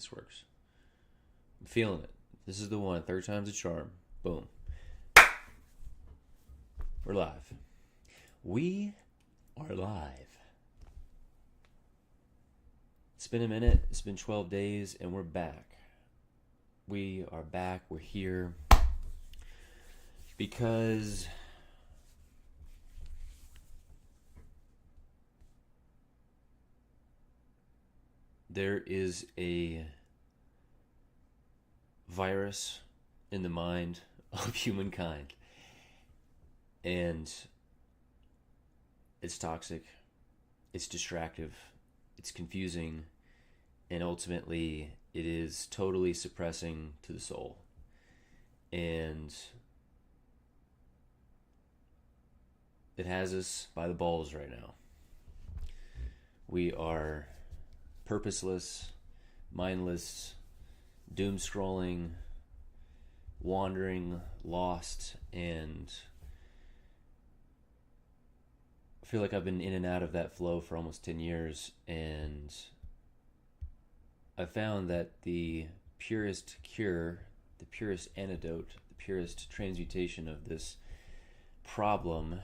this works. I'm feeling it. This is the one. Third time's a charm. Boom. We're live. We are live. It's been a minute. It's been 12 days, and we're back. We are back. We're here because there is a virus in the mind of humankind, and it's toxic, it's distractive, it's confusing, and ultimately it is totally suppressing to the soul. And it has us by the balls right now. We are purposeless, mindless, doom scrolling, wandering, lost, and I feel like I've been in and out of that flow for almost 10 years, and I found that the purest cure, the purest antidote, the purest transmutation of this problem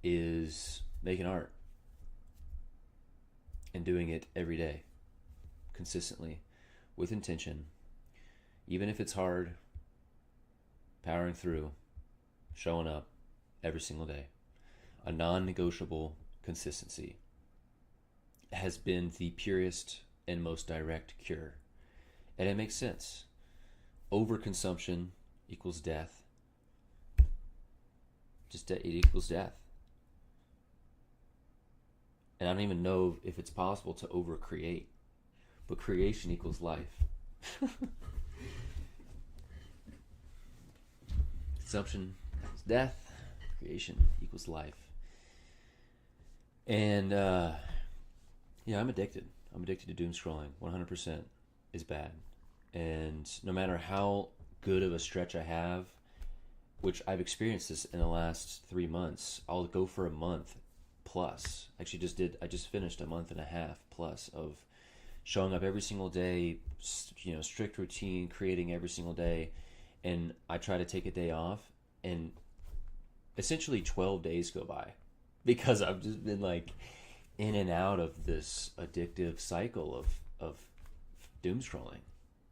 is making art and doing it every day, consistently, with intention, even if it's hard, powering through, showing up every single day. A non-negotiable consistency has been the purest and most direct cure. And it makes sense. Overconsumption equals death. It equals death. And I don't even know if it's possible to overcreate. But creation equals life. Consumption equals death. Creation equals life. And I'm addicted. I'm addicted to doom scrolling. 100% is bad. And no matter how good of a stretch I have, which I've experienced this in the last 3 months, I'll go for a month plus. Actually, I just finished a month and a half plus of showing up every single day, strict routine, creating every single day. And I try to take a day off, and essentially 12 days go by because I've just been like in and out of this addictive cycle of doom scrolling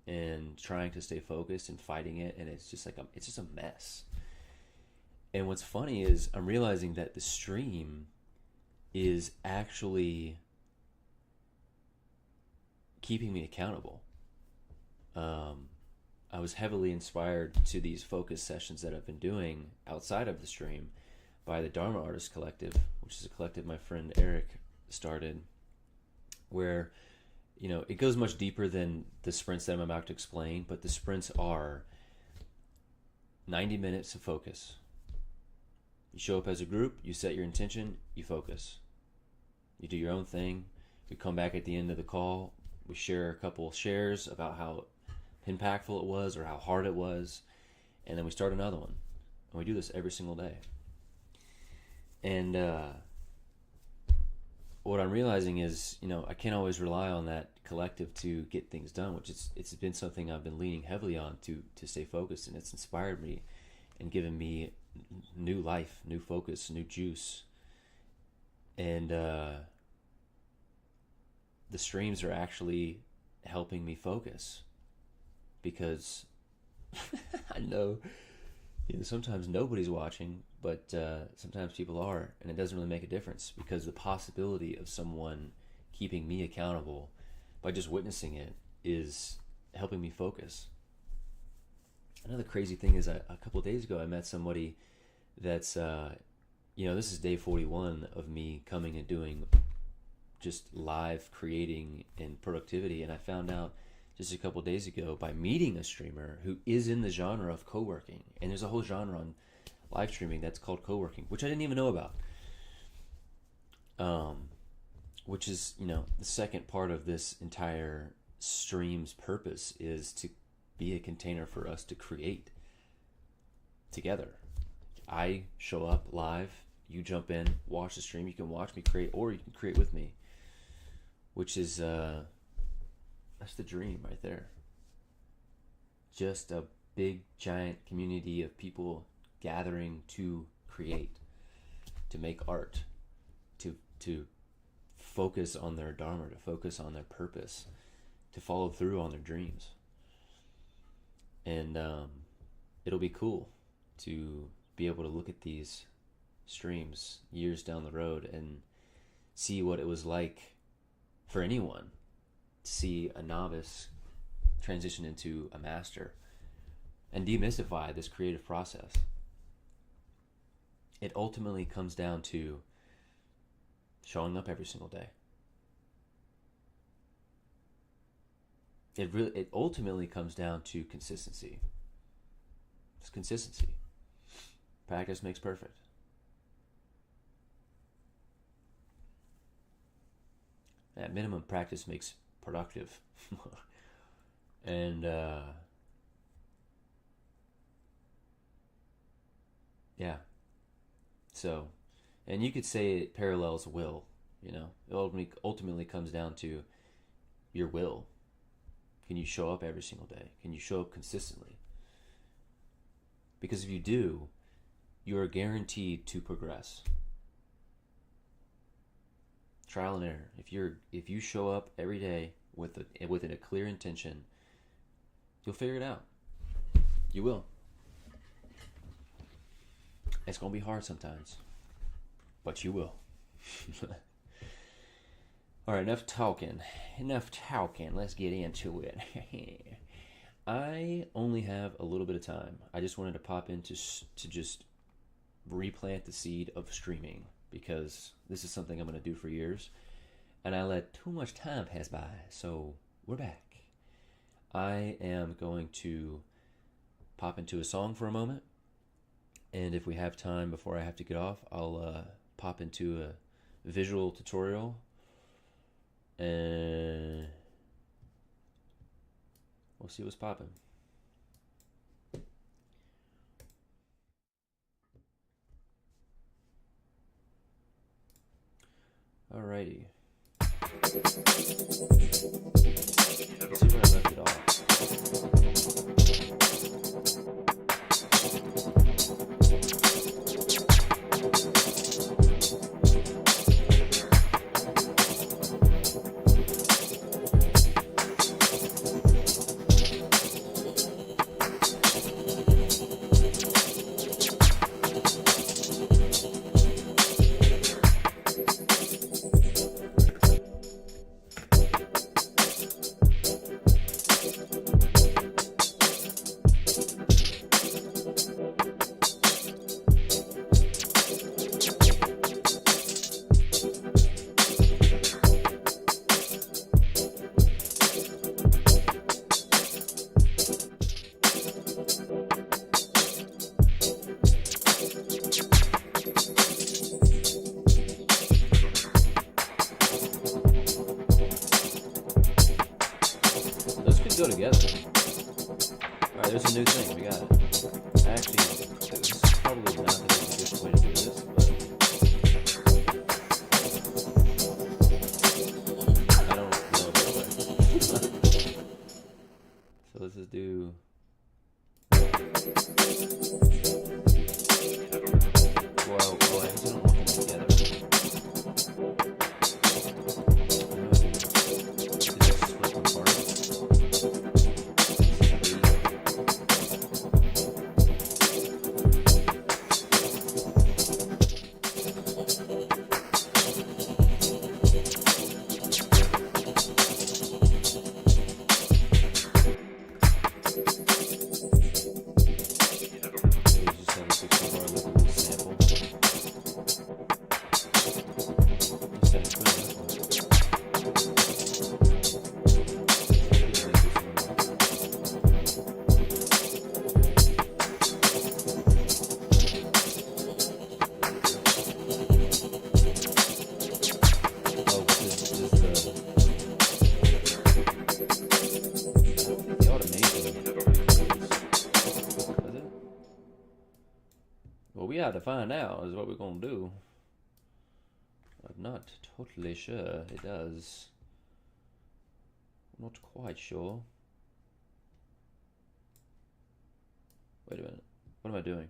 and trying to stay focused and fighting it, and it's just a mess. And what's funny is I'm realizing that the stream is actually keeping me accountable. I was heavily inspired to these focus sessions that I've been doing outside of the stream by the Dharma Artist Collective, which is a collective my friend Eric started, where it goes much deeper than the sprints that I'm about to explain, but the sprints are 90 minutes of focus. You show up as a group, you set your intention, you focus. You do your own thing. We come back at the end of the call, we share a couple shares about how impactful it was or how hard it was, and then we start another one. And we do this every single day. And what I'm realizing is, I can't always rely on that collective to get things done, which it's been something I've been leaning heavily on to stay focused, and it's inspired me and given me new life, new focus, new juice. And the streams are actually helping me focus, because I know sometimes nobody's watching, but sometimes people are, and it doesn't really make a difference, because the possibility of someone keeping me accountable by just witnessing it is helping me focus. Another crazy thing is, a couple of days ago I met somebody that's this is day 41 of me coming and doing just live creating and productivity, and I found out just a couple days ago by meeting a streamer who is in the genre of co-working, and there's a whole genre on live streaming that's called co-working, which I didn't even know about, which is the second part of this entire stream's purpose, is to be a container for us to create together. I show up live, you jump in, watch the stream, you can watch me create, or you can create with me, which is That's the dream right there. Just a big, giant community of people gathering to create, to make art, to focus on their dharma, to focus on their purpose, to follow through on their dreams. And it'll be cool to be able to look at these streams years down the road and see what it was like for anyone to see a novice transition into a master and demystify this creative process. It ultimately comes down to showing up every single day. It ultimately comes down to consistency. It's consistency. Practice makes perfect. At minimum, practice makes productive. And yeah. So, and you could say it parallels will, you know. It ultimately comes down to your will. Can you show up every single day? Can you show up consistently? Because if you do, you are guaranteed to progress. Trial and error. If you show up every day with a clear intention, you'll figure it out. You will. It's gonna be hard sometimes, but you will. All right, enough talking. Let's get into it. I only have a little bit of time. I just wanted to pop in to just replant the seed of streaming, because this is something I'm going to do for years, and I let too much time pass by, so we're back. I am going to pop into a song for a moment, and if we have time before I have to get off, I'll pop into a visual tutorial, and we'll see what's popping. Alrighty. Let's see where I left it off. Go together. Alright, there's a new thing. We got it. Actually, this is probably not the most efficient way to do this, but I don't know a better way. So let's just do. Well, I just don't want them together. We have to find out is what we're going to do. I'm not totally sure it does. not quite sure. Wait a minute. What am I doing?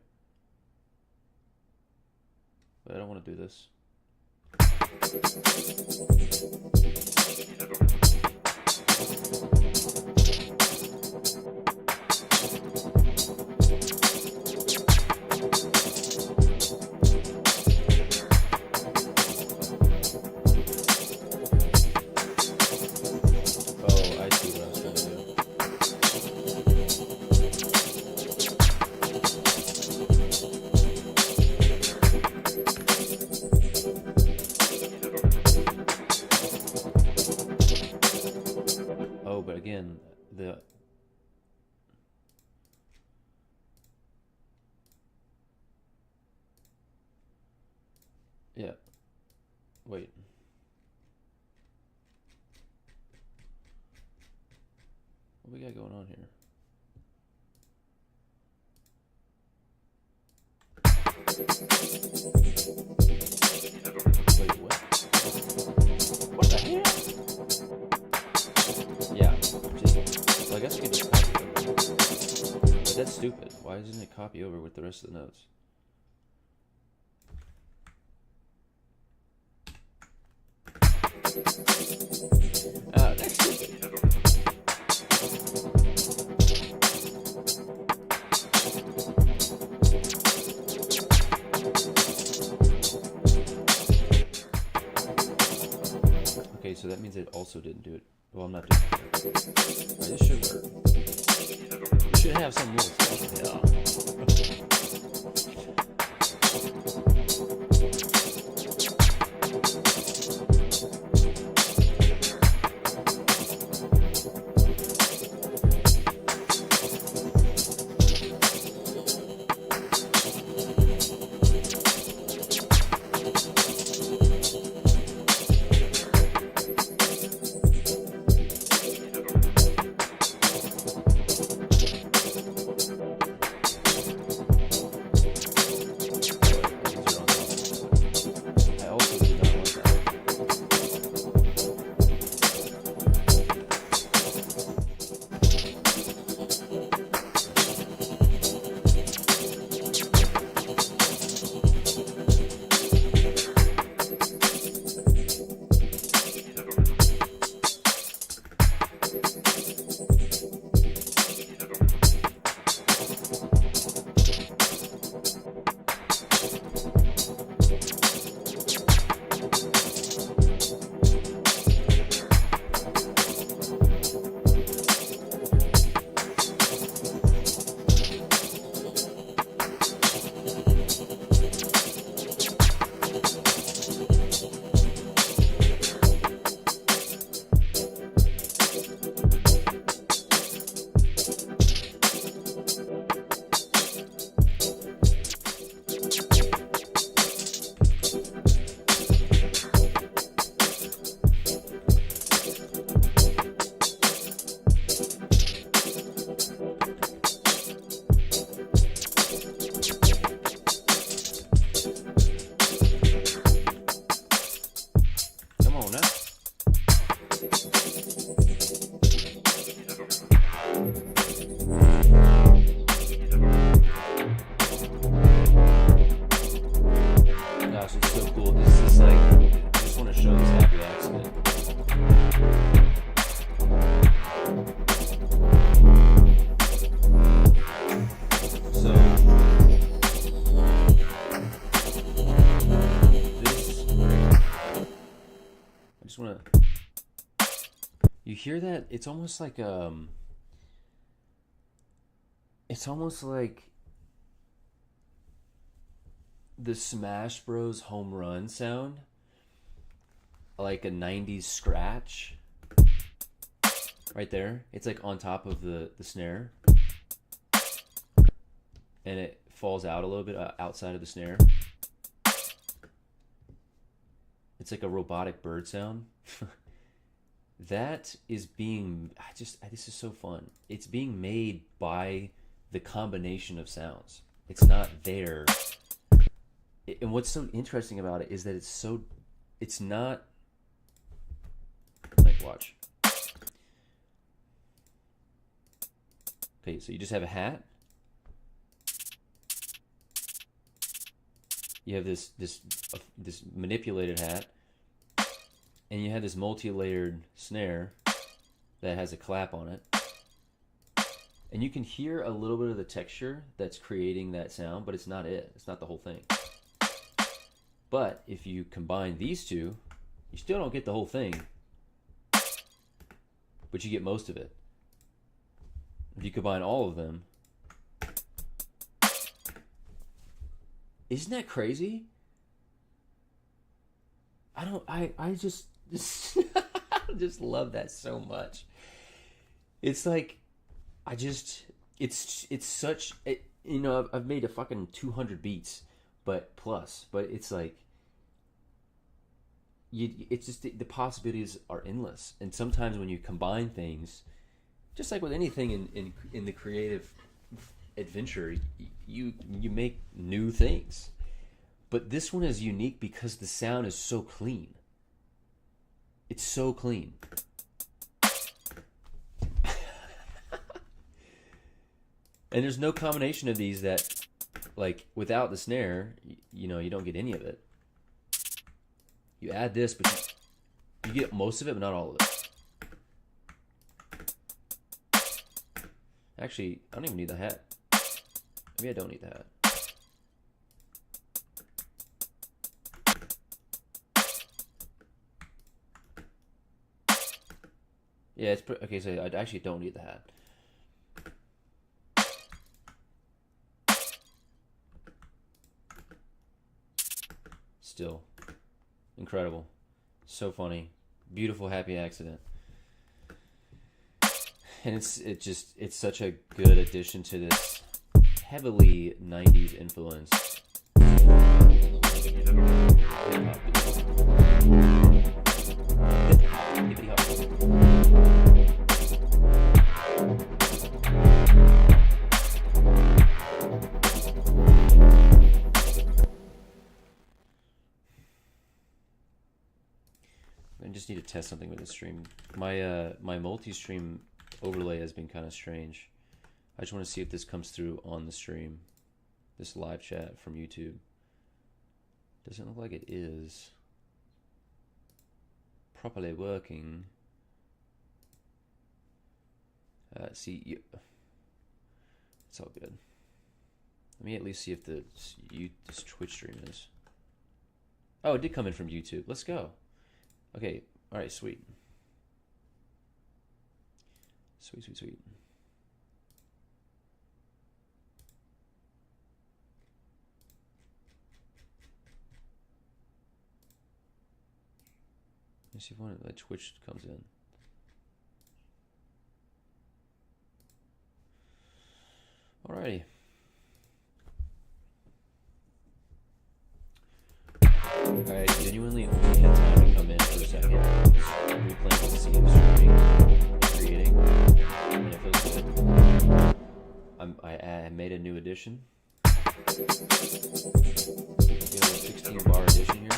Wait, I don't want to do this. Oh, I see what I was trying to do. Oh, but again, yeah. Wait. What we got going on here? Wait, what? What the hell? Yeah, well, I guess I can just copy it over. But that's stupid. Why doesn't it copy over with the rest of the notes? That's stupid. Okay, so that means it also didn't do it. Well, I'm not doing it. Right, this should work. We should have some little stuff. Yeah. You hear that? It's almost like the Smash Bros. Home run sound, like a 90s scratch. Right there. It's like on top of the snare. And it falls out a little bit outside of the snare. It's like a robotic bird sound. That is being, this is so fun. It's being made by the combination of sounds. It's not there. And what's so interesting about it is that it's not, like, watch. Okay, so you just have a hat. You have this manipulated hat, and you have this multi-layered snare that has a clap on it. And you can hear a little bit of the texture that's creating that sound, but it's not it. It's not the whole thing. But if you combine these two, you still don't get the whole thing, but you get most of it. If you combine all of them, isn't that crazy? I just I just love that so much. It's like, it's such, you know, I've made a fucking 200 beats, but it's like, it's just the possibilities are endless. And sometimes when you combine things, just like with anything in the creative adventure, you make new things. But this one is unique because the sound is so clean. It's so clean. And there's no combination of these that, like, without the snare, you know, you don't get any of it. You add this, but you get most of it, but not all of it. Actually, I don't even need the hat. Maybe I don't need the hat. Yeah, it's okay. So I actually don't need the hat. Still incredible, so funny, beautiful, happy accident, and it's such a good addition to this heavily 90s influence. I just need to test something with the stream. My multi-stream overlay has been kind of strange. I just want to see if this comes through on the stream, this live chat from YouTube. Doesn't look like it is properly working. See, it's all good. Let me at least see if this Twitch stream is. Oh, it did come in from YouTube. Let's go. Okay, all right, sweet. Sweet, sweet, sweet. Let's see if one of the Twitch comes in. Alrighty. I genuinely only had time to come in for a second. We plan to see him streaming, creating, and it feels good. I made a new edition. We have a 16-bar edition here.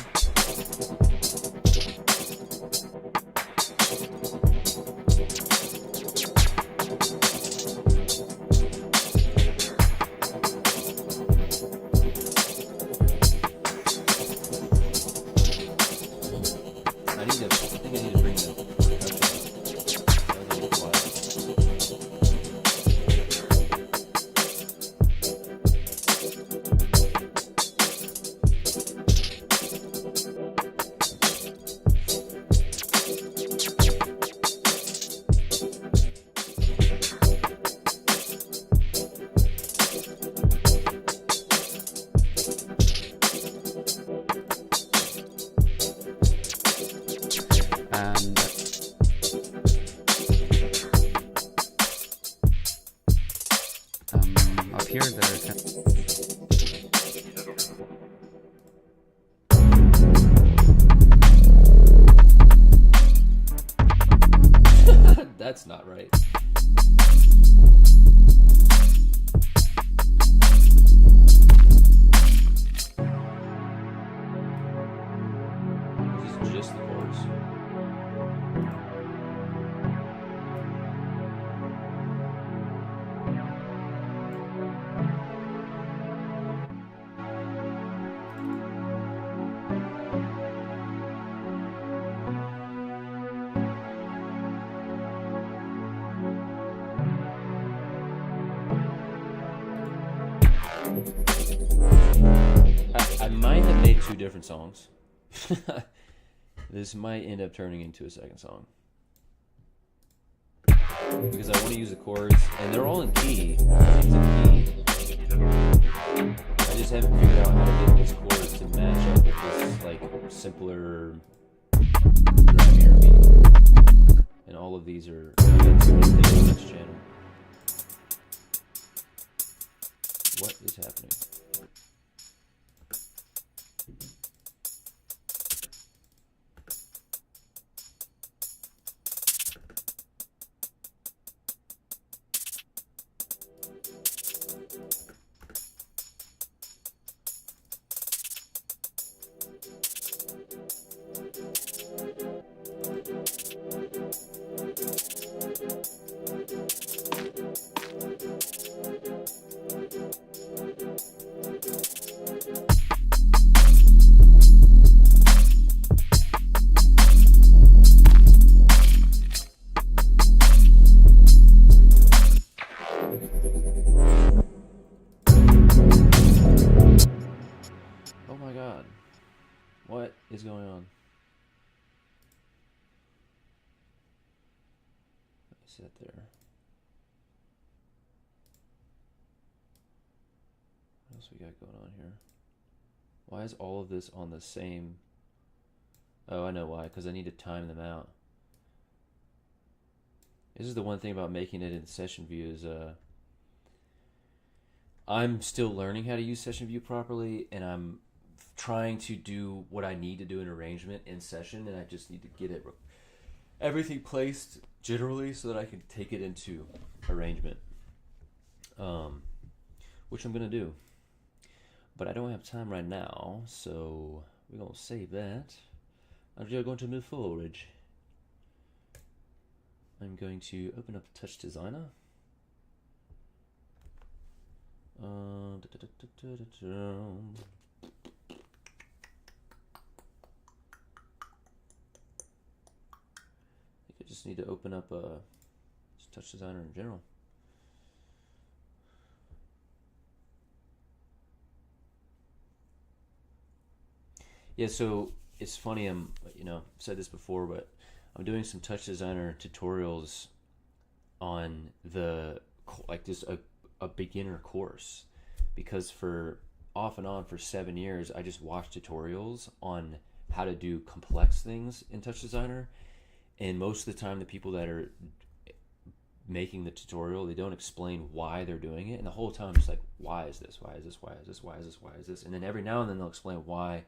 That's not right. This is just the chorus. I might have made two different songs. This might end up turning into a second song. Because I want to use the chords, and they're all in key. Everything's in key. I just haven't figured out how to get these chords to match up with this like simpler driving beat. And all of these are too many things on this channel. What is happening? Oh my god. What is going on? Let me sit there. What else we got going on here? Why is all of this on the same... Oh, I know why. Because I need to time them out. This is the one thing about making it in session view is... I'm still learning how to use session view properly, and I'm trying to do what I need to do in arrangement in session, and I just need to get it everything placed generally so that I can take it into arrangement, which I'm gonna do, but I don't have time right now, so we're gonna save that. I'm just going to move forward. I'm going to open up Touch Designer. I just need to open up Touch Designer in general. Yeah, so it's funny. I've said this before, but I'm doing some Touch Designer tutorials on a beginner course, because for off and on for 7 years I just watched tutorials on how to do complex things in Touch Designer, and most of the time the people that are making the tutorial, they don't explain why they're doing it, and the whole time I'm just like, why is this, why is this, why is this, why is this, why is this, and then every now and then they'll explain why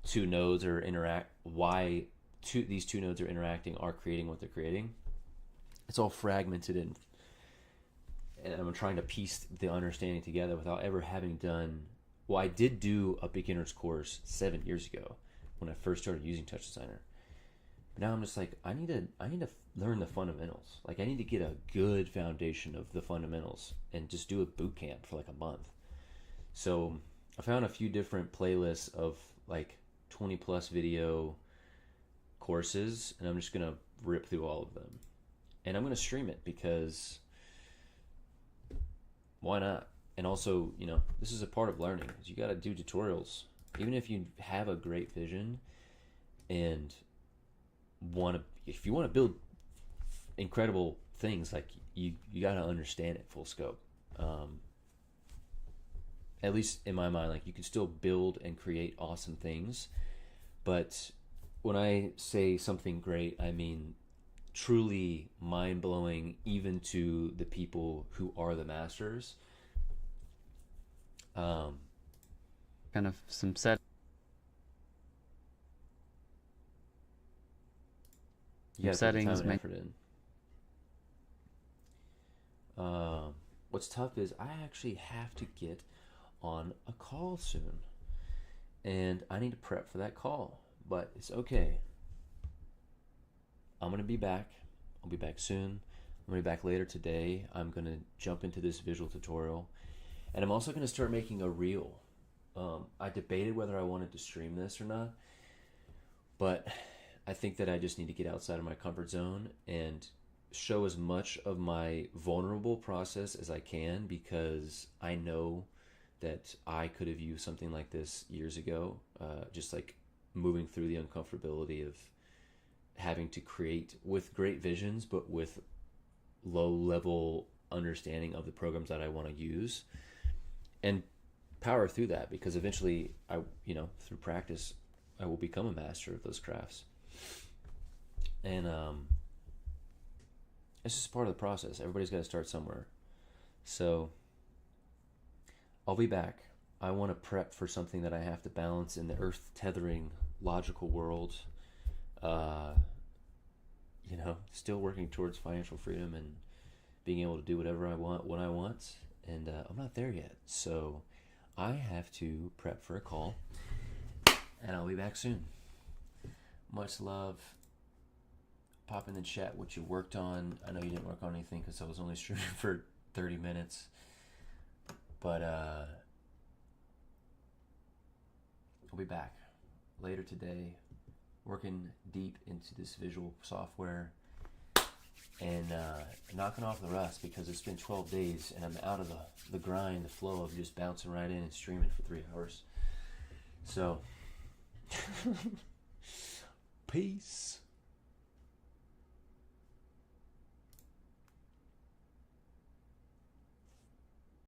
these two nodes are interacting, are creating what they're creating. It's all fragmented, and I'm trying to piece the understanding together without ever having done... Well, I did do a beginner's course 7 years ago when I first started using Touch Designer. But now I'm just like, I need to learn the fundamentals. Like, I need to get a good foundation of the fundamentals and just do a boot camp for like a month. So I found a few different playlists of like 20 plus video courses, and I'm just gonna rip through all of them, and I'm gonna stream it because why not? And also, this is a part of learning, is you got to do tutorials. Even if you have a great vision and if you want to build incredible things, like you got to understand it full scope. At least in my mind, like, you can still build and create awesome things, but when I say something great, I mean truly mind-blowing, even to the people who are the masters. Kind of some set. Yeah, settings. What's tough is I actually have to get on a call soon, and I need to prep for that call, but it's okay. I'm gonna be back. I'll be back soon. I'm gonna be back later today. I'm gonna jump into this visual tutorial, and I'm also gonna start making a reel. I debated whether I wanted to stream this or not, but I think that I just need to get outside of my comfort zone and show as much of my vulnerable process as I can, because I know that I could have used something like this years ago, just like moving through the uncomfortability of having to create with great visions, but with low level understanding of the programs that I want to use, and power through that, because eventually through practice, I will become a master of those crafts. And it's just part of the process. Everybody's got to start somewhere. So I'll be back. I want to prep for something that I have to balance in the earth tethering logical world. Still working towards financial freedom and being able to do whatever I want when I want. And I'm not there yet. So I have to prep for a call. And I'll be back soon. Much love. Pop in the chat what you worked on. I know you didn't work on anything because I was only streaming for 30 minutes. But I'll be back later today, working deep into this visual software and knocking off the rust, because it's been 12 days and I'm out of the grind, the flow of just bouncing right in and streaming for 3 hours. So, peace.